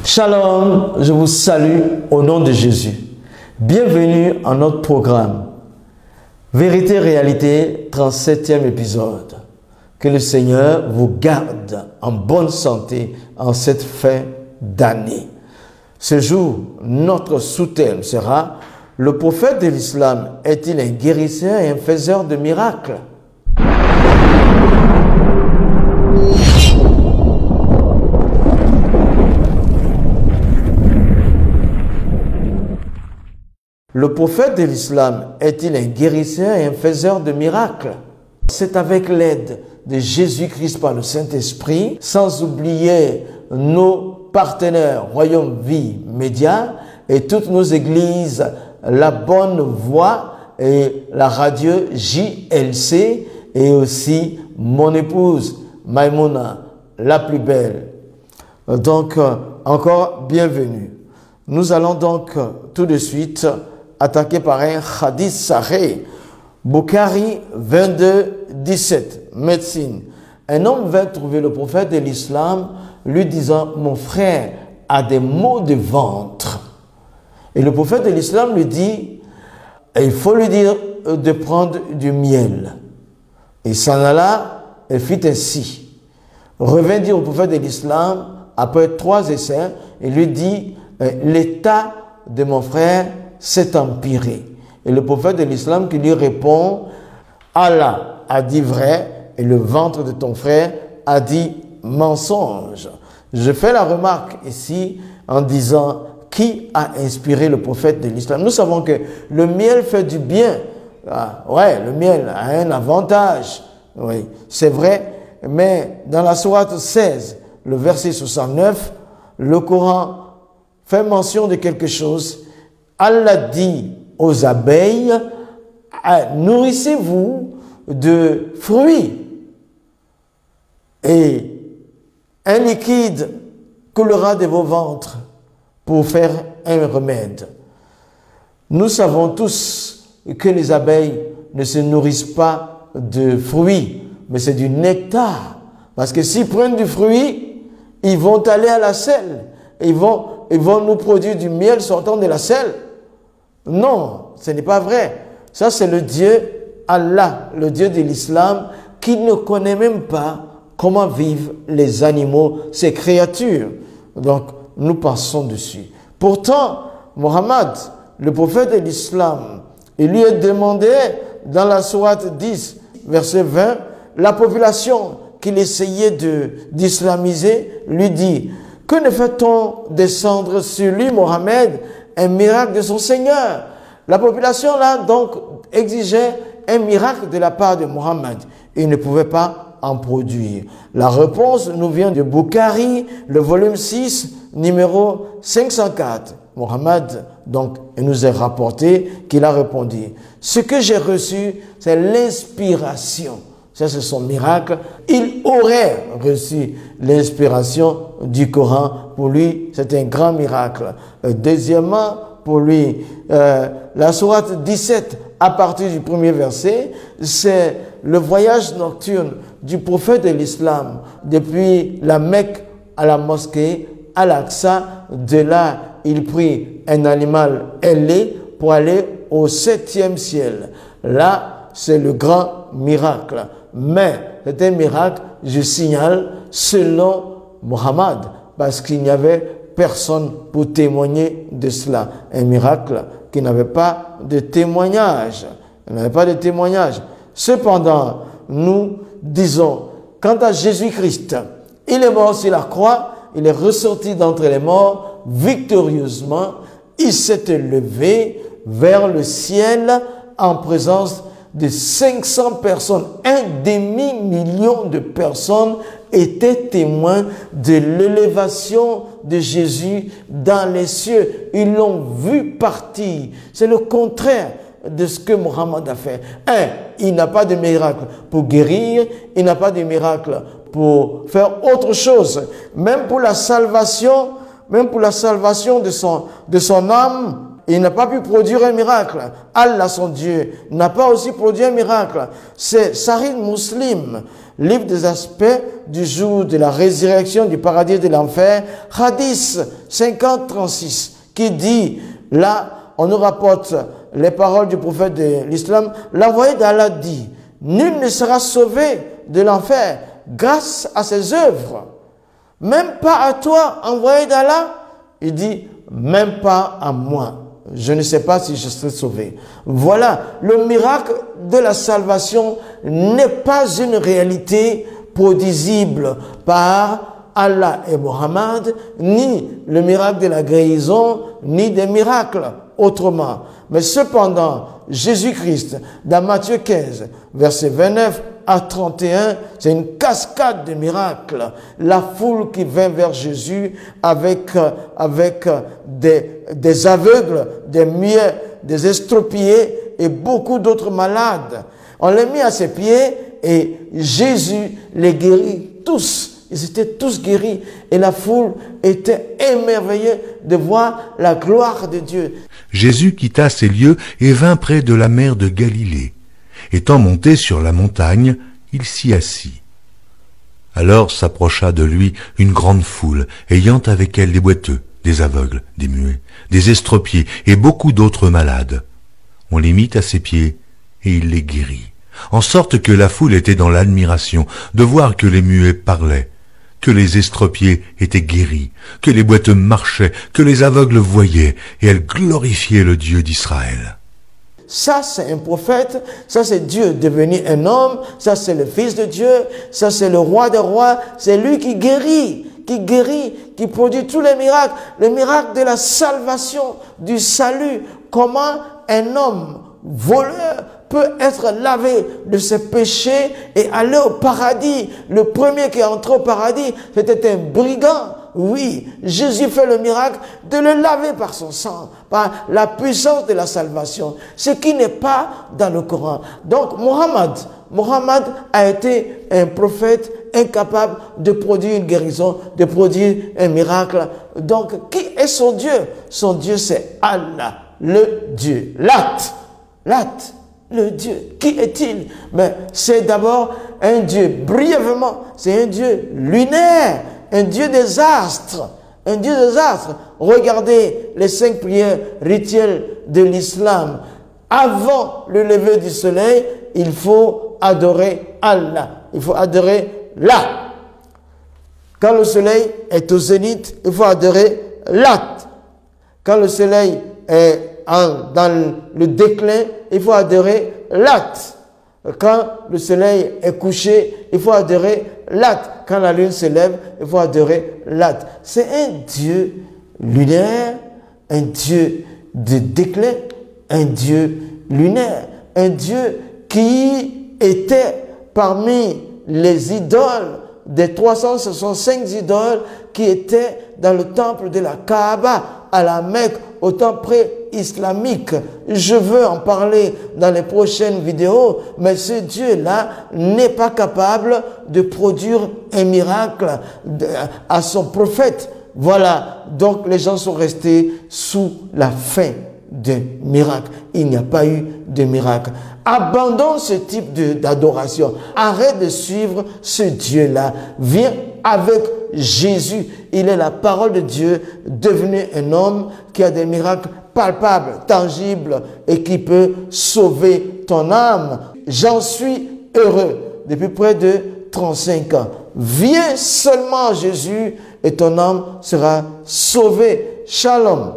Shalom, je vous salue au nom de Jésus. Bienvenue à notre programme Vérité Réalité, 37e épisode. Que le Seigneur vous garde en bonne santé en cette fin d'année. Ce jour, notre sous-thème sera « Le prophète de l'islam est-il un guérisseur et un faiseur de miracles ?» Le prophète de l'islam est-il un guérisseur et un faiseur de miracles? C'est avec l'aide de Jésus-Christ par le Saint-Esprit, sans oublier nos partenaires Royaume Vie Média et toutes nos églises, La Bonne Voix et la radio JLC et aussi mon épouse Maïmouna, la plus belle. Donc, encore bienvenue. Nous allons donc tout de suite attaqué par un hadith sahih. Bukhari 22, 17, médecine. Un homme vint trouver le prophète de l'islam, lui disant « Mon frère a des maux de ventre ». Et le prophète de l'islam lui dit « Il faut lui dire de prendre du miel ». Il s'en alla et fit ainsi. Revint dire au prophète de l'islam, après 3 essais, il lui dit « L'état de mon frère s'est empiré. » Et le prophète de l'islam qui lui répond, Allah a dit vrai et le ventre de ton frère a dit mensonge. Je fais la remarque ici en disant qui a inspiré le prophète de l'islam. Nous savons que le miel fait du bien. Ah, ouais, le miel a un avantage. Oui, c'est vrai. Mais dans la sourate 16, le verset 69, le Coran fait mention de quelque chose. Allah dit aux abeilles, nourrissez-vous de fruits et un liquide coulera de vos ventres pour faire un remède. Nous savons tous que les abeilles ne se nourrissent pas de fruits, mais c'est du nectar. Parce que s'ils prennent du fruit, ils vont aller à la selle. Ils vont nous produire du miel sortant de la selle. Non, ce n'est pas vrai. Ça, c'est le Dieu Allah, le Dieu de l'islam, qui ne connaît même pas comment vivent les animaux, ces créatures. Donc, nous passons dessus. Pourtant, Mohammed, le prophète de l'islam, il lui est demandé, dans la sourate 10, verset 20, la population qu'il essayait d'islamiser lui dit « Que ne fait-on descendre sur lui, Mohammed, un miracle de son Seigneur ?» La population là donc exigeait un miracle de la part de Mohammed. Il ne pouvait pas en produire. La réponse nous vient de Bukhari, le volume 6, numéro 504. Mohammed, donc, il nous est rapporté qu'il a répondu « Ce que j'ai reçu, c'est l'inspiration. » Ça, c'est son miracle. Il aurait reçu l'inspiration du Coran. Pour lui, c'est un grand miracle. Deuxièmement, pour lui, la sourate 17, à partir du premier verset, c'est le voyage nocturne du prophète de l'islam depuis la Mecque à la mosquée, à l'Aqsa. De là, il prit un animal ailé pour aller au 7e ciel. Là, c'est le grand miracle. Mais c'est un miracle, je signale, selon Mohammed, parce qu'il n'y avait personne pour témoigner de cela. Un miracle qui n'avait pas de témoignage. Il n'avait pas de témoignage. Cependant, nous disons, quant à Jésus-Christ, il est mort sur la croix, il est ressorti d'entre les morts victorieusement, il s'est élevé vers le ciel en présence de 500 personnes. Un demi-million de personnes étaient témoins de l'élévation de Jésus dans les cieux. Ils l'ont vu partir. C'est le contraire de ce que Mohammed a fait. Il n'a pas de miracle pour guérir, il n'a pas de miracle pour faire autre chose. Même pour la salvation de son âme, il n'a pas pu produire un miracle. Allah, son Dieu, n'a pas aussi produit un miracle. C'est Sahih Muslim, livre des aspects du jour de la résurrection du paradis et de l'enfer, hadith 50-36, qui dit, là, on nous rapporte les paroles du prophète de l'islam, l'envoyé d'Allah dit, nul ne sera sauvé de l'enfer grâce à ses œuvres. Même pas à toi, envoyé d'Allah. Il dit, même pas à moi. Je ne sais pas si je serai sauvé. Voilà, le miracle de la salvation n'est pas une réalité prodisible par Allah et Mohammed, ni le miracle de la guérison, ni des miracles autrement. Mais cependant, Jésus-Christ, dans Matthieu 15, verset 29 à 31, c'est une cascade de miracles. La foule qui vint vers Jésus avec des aveugles, des muets, des estropiés et beaucoup d'autres malades. On les mit à ses pieds et Jésus les guérit tous. Ils étaient tous guéris et la foule était émerveillée de voir la gloire de Dieu. Jésus quitta ces lieux et vint près de la mer de Galilée. Étant monté sur la montagne, il s'y assit. Alors s'approcha de lui une grande foule, ayant avec elle des boiteux, des aveugles, des muets, des estropiés et beaucoup d'autres malades. On les mit à ses pieds et il les guérit, en sorte que la foule était dans l'admiration de voir que les muets parlaient, que les estropiés étaient guéris, que les boiteux marchaient, que les aveugles voyaient, et elle glorifiait le Dieu d'Israël. Ça, c'est un prophète, ça, c'est Dieu devenu un homme, ça, c'est le Fils de Dieu, ça, c'est le roi des rois, c'est lui qui guérit, qui produit tous les miracles, le miracle de la salvation, du salut. Comment un homme voleur peut être lavé de ses péchés et aller au paradis. Le premier qui est entré au paradis, c'était un brigand. Oui, Jésus fait le miracle de le laver par son sang, par la puissance de la salvation, ce qui n'est pas dans le Coran. Donc, Mohammed a été un prophète incapable de produire une guérison, de produire un miracle. Donc, qui est son Dieu? Son Dieu, c'est Allah, le Dieu. Lat, le Dieu. Qui est-il? Mais c'est d'abord un Dieu, brièvement, c'est un Dieu lunaire, un Dieu des astres, un Dieu des astres. Regardez les 5 prières rituelles de l'islam. Avant le lever du soleil, il faut adorer Allah. Il faut adorer là. Quand le soleil est au zénith, il faut adorer Lat. Quand le soleil est dans le déclin, il faut adorer Lat. Quand le soleil est couché, il faut adorer Lat. Quand la lune se lève, il faut adorer Lat. C'est un Dieu lunaire, un Dieu de déclin, un Dieu lunaire, un Dieu qui était parmi les idoles, des 365 idoles qui étaient dans le temple de la Kaaba à la Mecque, au temps pré-islamique. Je veux en parler dans les prochaines vidéos, mais ce Dieu-là n'est pas capable de produire un miracle à son prophète. Voilà, donc les gens sont restés sous la fin de miracle. Il n'y a pas eu de miracle. Abandonne ce type d'adoration. Arrête de suivre ce Dieu-là. Viens avec Jésus. Il est la parole de Dieu devenu un homme qui a des miracles palpables, tangibles et qui peut sauver ton âme. J'en suis heureux depuis près de 35 ans. Viens seulement Jésus et ton âme sera sauvée. Shalom.